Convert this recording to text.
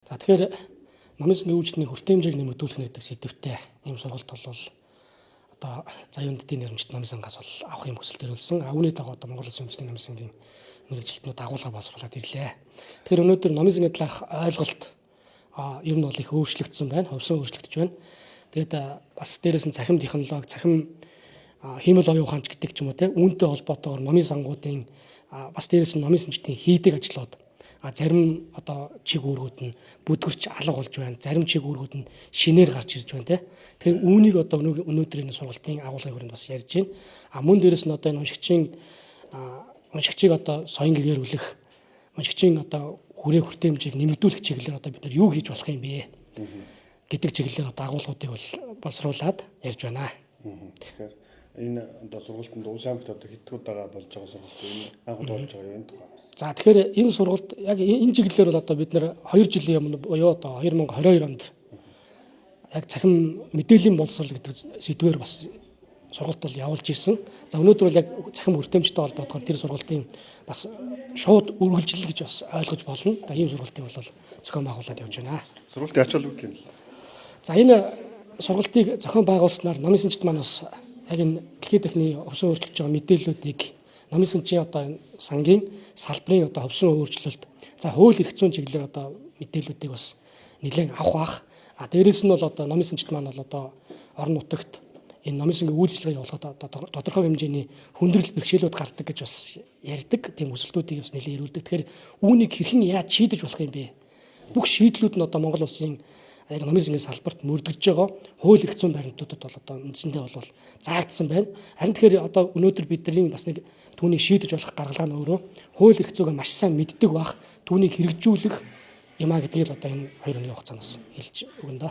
За тэгэхээр номын сангийн үйлчлэлийн хүртээмжийг нэмэгдүүлэх гэдэг сэдвтэй ийм сургалт бол одоо заяун эдийн нэрмжит номын сангаас бол авах юм хүсэлт төрүүлсэн. Үүний дагуу одоо Монгол Улсын үндэсний номын сангийн мэргэжилтнүүд агуулга боловсруулад ирлээ. Тэгэхээр өнөөдөр номын сангийн талаарх ойлголт ер нь бол их өөрчлөгдсөн байна. Ховсон өөрчлөгдөж байна. Тэгээд бас дээрээс нь цахим технологи, цахим хиймэл оюун ухаанч гэдэг ч юм уу те үүнтэй холбоотойгоор номын сангуудын бас дээрээс нь номын санчдын хийдэг ажлууд зарим одоо чиг үүргүүд нь бүдгэрч алга болж байна. Зарим чиг үүргүүд нь шинээр гарч ирж байна те. Тэгэхээр үүнийг одоо өнөөдөр энэ сургалтын агуулгын хүрээнд бас ярьж байна. Мөн дээрээс нь одоо энэ уншигчийг одоо соён гэгэрүүлэх, уншигчийн одоо хүртээмжийг нэмэгдүүлэх чиглэлээр одоо бид нар юу хийж болох юм бэ гэдэг чиглэлээр одоо агуулгуудыг бол боловсруулад ярьж байна. Тэгэхээр энэ одоо сургалтанд Улсын аймагт одоо хэд удаа болж байгаа сургалт энэ анхуд болж байгаа юм тухай. За тэгэхээр энэ сургалт яг энэ чиглэлээр бол одоо бид нар 2 жилийн өмнө буюу одоо 2022 онд яг цахим мэдээллийн боловсрол гэдэг сэдвээр бас сургалт бол явуулж ирсэн. За өнөөдөр бол яг цахим хүртээмжтэй холбоотойгоор тэр сургалтын бас шууд үргэлжлэл гэж бас ойлгож болно. За ийм сургалтыг бол зохион байгуулад явж байна. Сургалтын ач холбогдол юм. За энэ сургалтыг зохион байгуулснаар номын санчид маань бас яг энэ дэлхийн техникийн ховсон өөрчлөж байгаа мэдээллүүдийг номын санчийн одоо сангийн салбарын одоо ховсон өөрчлөлт за хууль эрх зүйн чиглэлээр одоо мэдээллүүдийг бас нэлээд авах бах. Дээрээс нь бол одоо номын санчид маань бол одоо орон нутагт энэ номын сангийн үйлчлэгээ явуулахад тодорхой хэмжээний хүндрэл бэрхшээлүүд гардаг гэж бас ярьдаг. Тийм өсөлтүүдийг бас нэлээд ирүүлдэг. Тэгэхээр үүнийг хэрхэн яаж шийдэж болох юм бэ? Бүх шийдлүүд нь одоо Монгол Улсын яг номын сангийн салбарт мөрдөж байгаа хууль эрх зүйн баримтуудад бол одоо үндсэндээ бол заагдсан байна. Харин тэгэхээр одоо өнөөдөр бидний бас нэг түүнийг шийдэж болох гаргалгаа нь өөрөө хууль эрх зүйг маш сайн мэддэг бах түүнийг хэрэгжүүлэх юмаа гэдгийг одоо энэ 2 өдрийн хугацаанаас хэлж өгнө да.